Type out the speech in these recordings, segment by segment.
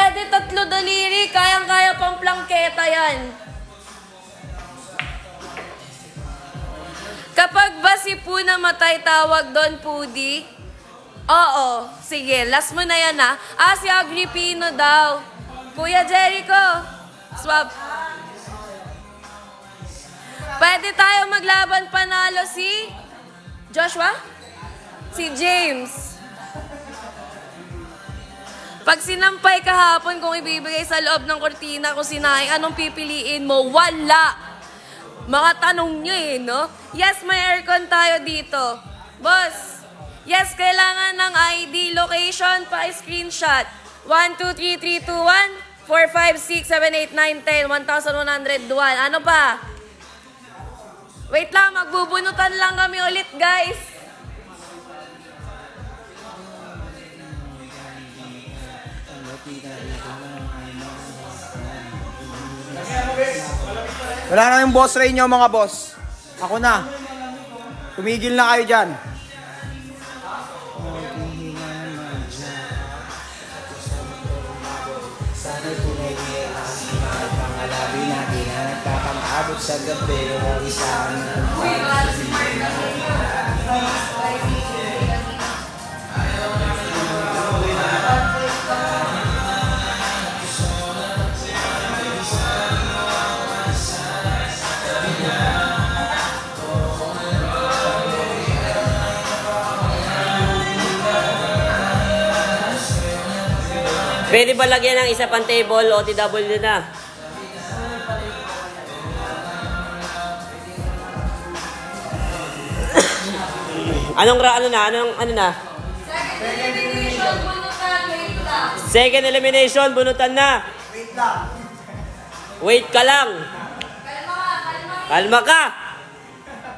pwede 3 daliri. Kayang-kaya pang plangketa yan. Kapag ba si Puna matay, tawag doon, Pudi? Oo. Sige, last mo na yan, ha? Si Agripino daw. Kuya Jericho. Swap. Pwede tayo maglaban, panalo si Joshua? Si James. Pag sinampay kahapon kung ibibigay sa loob ng kortina kung sinaing, anong pipiliin mo? Wala. Mga tanong nyo no? Yes, may aircon tayo dito. Boss, yes, kailangan ng ID, location, pa-screenshot. 1, 2, 3, 3, 2, 1, 4, 5, 6, 7, 8, 9, 10, 1,101. Ano pa? Wait lang, magbubunutan lang kami ulit, guys. Wala na yung boss ray nyo, mga boss. Ako na. Tumigil na kayo dyan. Sana'y tumigil ang mga labi natin na nagpapang-abot sa gabi o isang Pwede ba lagyan ng isa pang table o OTW na? Ano na? Second elimination, bunutan na. Wait lang. Wait ka lang. Kalma ka.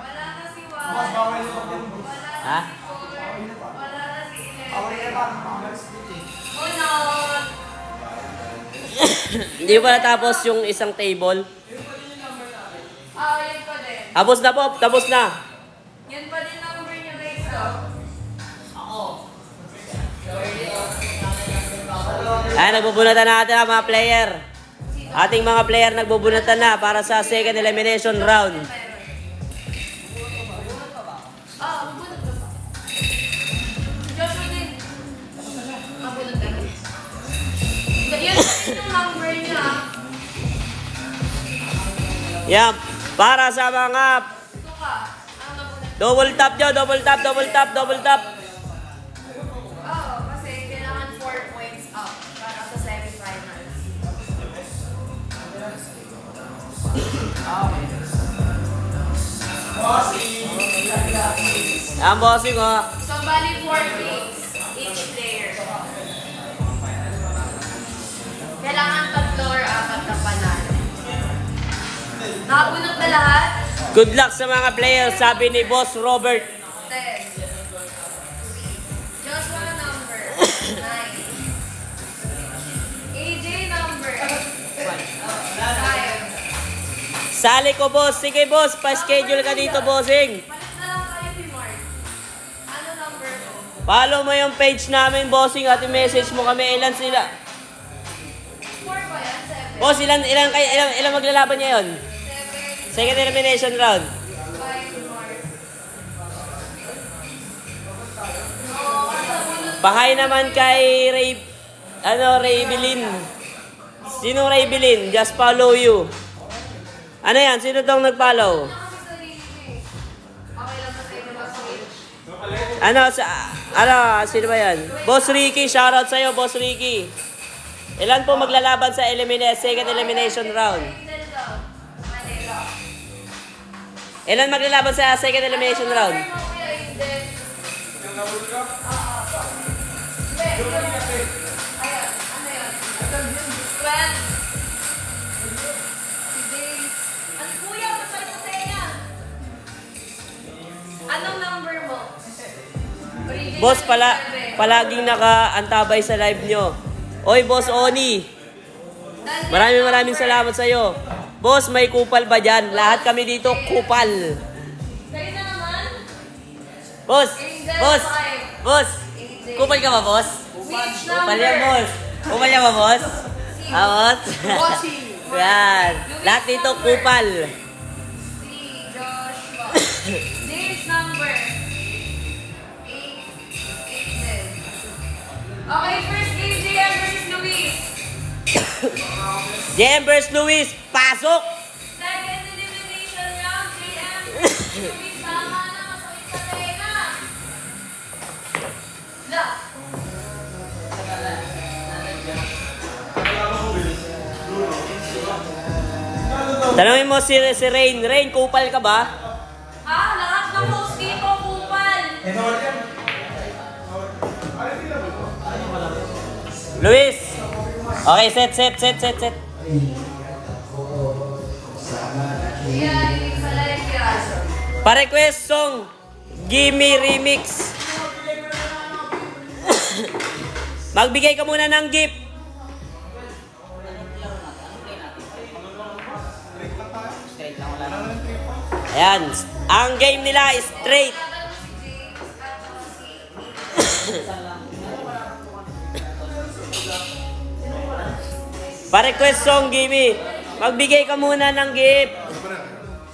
Wala na si Juan. Ha? Hindi pa natapos yung isang table. Yan pa din. Tapos na po, tapos na. Yan pa din number niyo, guys. Nagbubunatan natin ang mga player. Ating mga player nagbubunatan na para sa second elimination round. Mabunot ka pa. Joshua din. Mabunot ka. Yan pa din yung number niya. Yan, para sa mga Suka. Ano nabunot? double tap nyo, double tap, double tap, double tap. Kasi kailangan 4 points up para sa semifinals. Yan, bossing, oh. So, bali 4 picks each player. Kailangan 3 or 4 na panalo. Nakabunot na lahat? Good luck sa mga players, sabi ni Boss Robert. 10. Joshua number 9. AJ number 5. Sali ko, boss. Sige, boss. Pa-schedule ka dito, bossing. Palit na lang kayo si Mark. Ano number mo? Follow mo yung page namin, bossing, at i-message mo kami. Ilan sila? 4 ba yan? 7? Boss, ilan maglalaban niya yun? 7. Second elimination round. 5 Mark. Pahay naman kay Raybelin. Sino Raybelin? Just follow you. Ano yan? Sino tong nag-follow? Okay lang ba sa inyo mag-switch? Sino ba yan? Boss Ricky, shoutout sa'yo, Boss Ricky. Ilan po maglalaban sa second elimination round? Ilan maglalaban sa second elimination round? Anong number mo? Boss, palaging naka-antabay sa live nyo. Oy, Boss Oni. Maraming salamat sa'yo. Boss, may kupal ba dyan? Lahat kami dito, kupal. Kayo na naman? Boss! Kupal ka ba, boss? Which Kupal yan, number? boss. Kupal niya ba, boss? Boss? Yan. Lahat dito kupal. Si Joshua. This number. 8. Okay, first game, JM versus Luis. JM versus Luis. Pasok! Second elimination round, JM versus Luis. Tama na, masakit sa tenga. La. Tanungin mo si Rain. Rain, kupal ka ba? Ha? Lahat ng host dito, kupal. Luis! Okay, set. Yan, sa live yan. Pa-request song, Gimme Remix. Magbigay ka muna ng gift. Ayan, ang game nila is straight. Pa-request song, Gimme. Magbigay ka muna ng gift.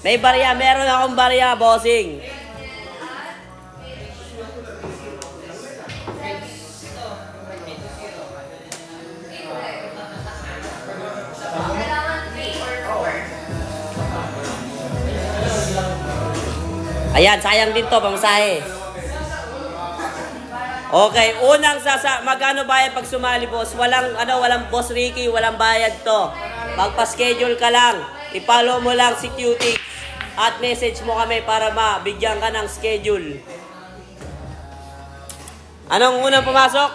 May barya, meron akong barya, bossing. Ayan, sayang din to, pamasahe. Okay, unang magkano bayad pag sumali, boss? Walang boss Ricky, walang bayad to. Magpa-schedule ka lang. I-follow mo lang si Cutie at message mo kami para mabigyan ka ng schedule. Anong unang pumasok?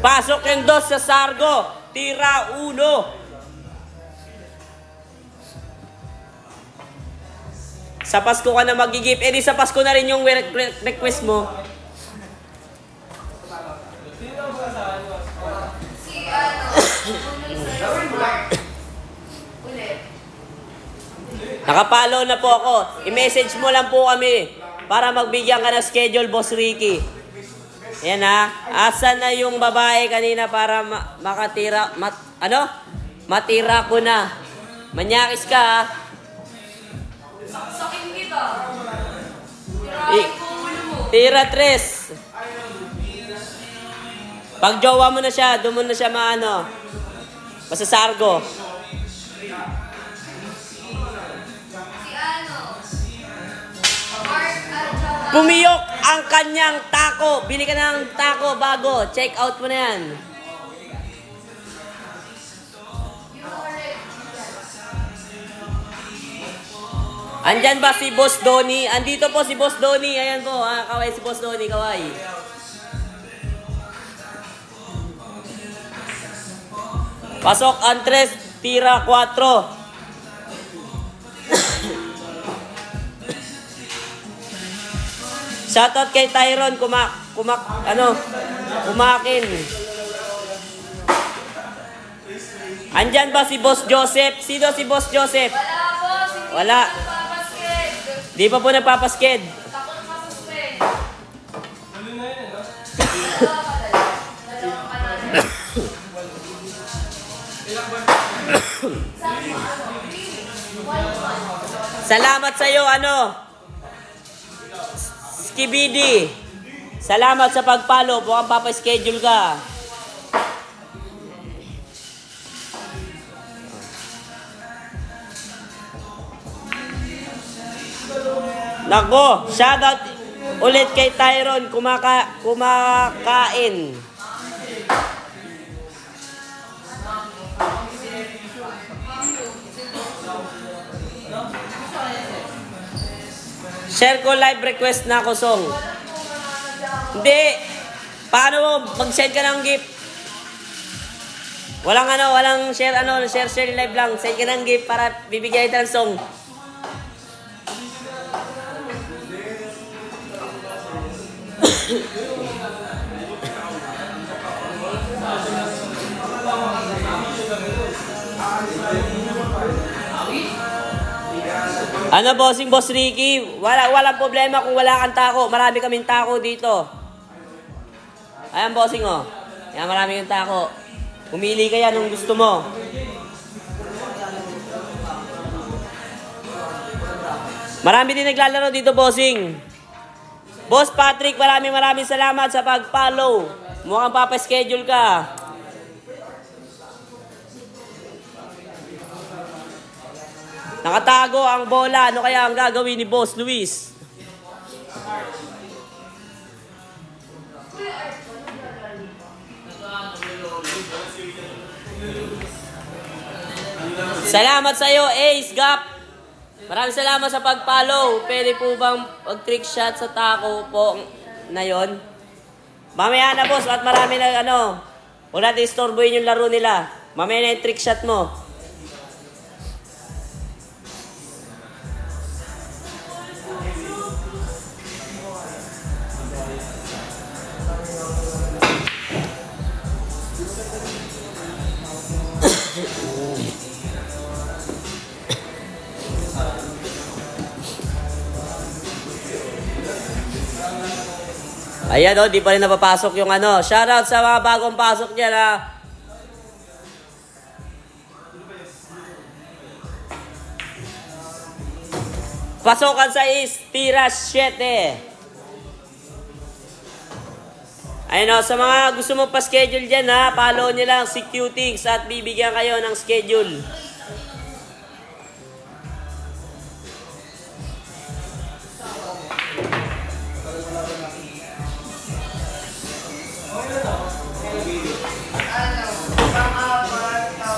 Pasok yung dos sa Sargo. Tira 1. Sa Pasko ka na mag-gift. Eh di sa Pasko na rin yung request mo. Nakapalo na po ako. I-message mo lang po kami para magbigyan ka ng schedule, Boss Ricky. Ayan ha. Asan na yung babae kanina para makatira? Matira ko na. Manyakis ka ha. Saksakin kita. Tirahin ko ulo mo. Tira 3. Pag jowa mo na siya, doon mo na siya masasargo. Pumiyok ang kanyang taco. Bili ka ng taco bago. Check out mo na yan. Andyan ba si Boss Donnie? Andito po si Boss Donnie. Ayan po. Kaway si Boss Donnie. Kaway. Pasok Andres. Tira 4. Shoutout kay Tyron. Kumakin. Andyan ba si Boss Joseph? Sino si Boss Joseph? Wala po. Wala. Di pa po nagpapasked. Takot masuspend. Salamat sa iyo, Skibidi. Salamat sa pag-follow. Mukhang papaschedule ka. Nako, shoutout ulit kay Tyron. Kumakain. Share ko live request na ako song. Hindi. Paano mo? Mag-send ka ng gift. Walang share share live lang. Send ka ng gift para bibigyan ito ng song. Bossing Boss Ricky? Walang problema kung wala kang tako. Marami kaming tako dito. Ayan, bossing, oh. Yan, marami kang tako. Pumili ka yan kung gusto mo. Marami din naglalaro dito, bossing. Boss Patrick, maraming salamat sa pag-follow. Mukhang papaschedule ka. Nakatago ang bola. Ano kaya ang gagawin ni Boss Luis? Salamat sa iyo, Ace Gap. Maraming salamat sa pag-follow. Pwede po bang mag-trick shot sa tako po na yon? Mamaya na, boss, at marami na huwag natin istorbohin yung laro nila. Mamaya na yung trick shot mo. Ayan di pa rin napapasok yung Shoutout sa mga bagong pasok dyan Pasokan sa tira 7. Ayun sa mga gusto mo pa-schedule dyan follow nyo lang si Cutings at bibigyan kayo ng schedule.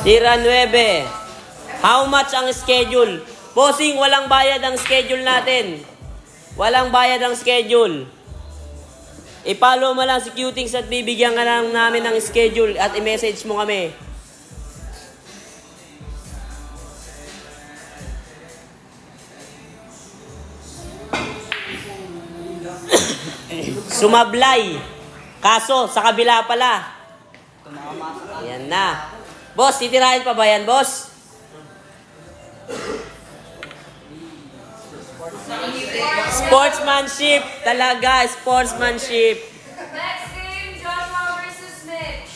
Tira 9. How much ang schedule? Bossing, walang bayad ang schedule natin. Walang bayad ang schedule. I-follow mo lang si Cutings at bibigyan ka lang namin ng schedule at i-message mo kami. Sumablay. Kaso, sa kabila pala. Ayan na. Boss, titirahin pa ba yan, boss? Sportsmanship. Talaga, sportsmanship. Next game, Joshua versus Mitch.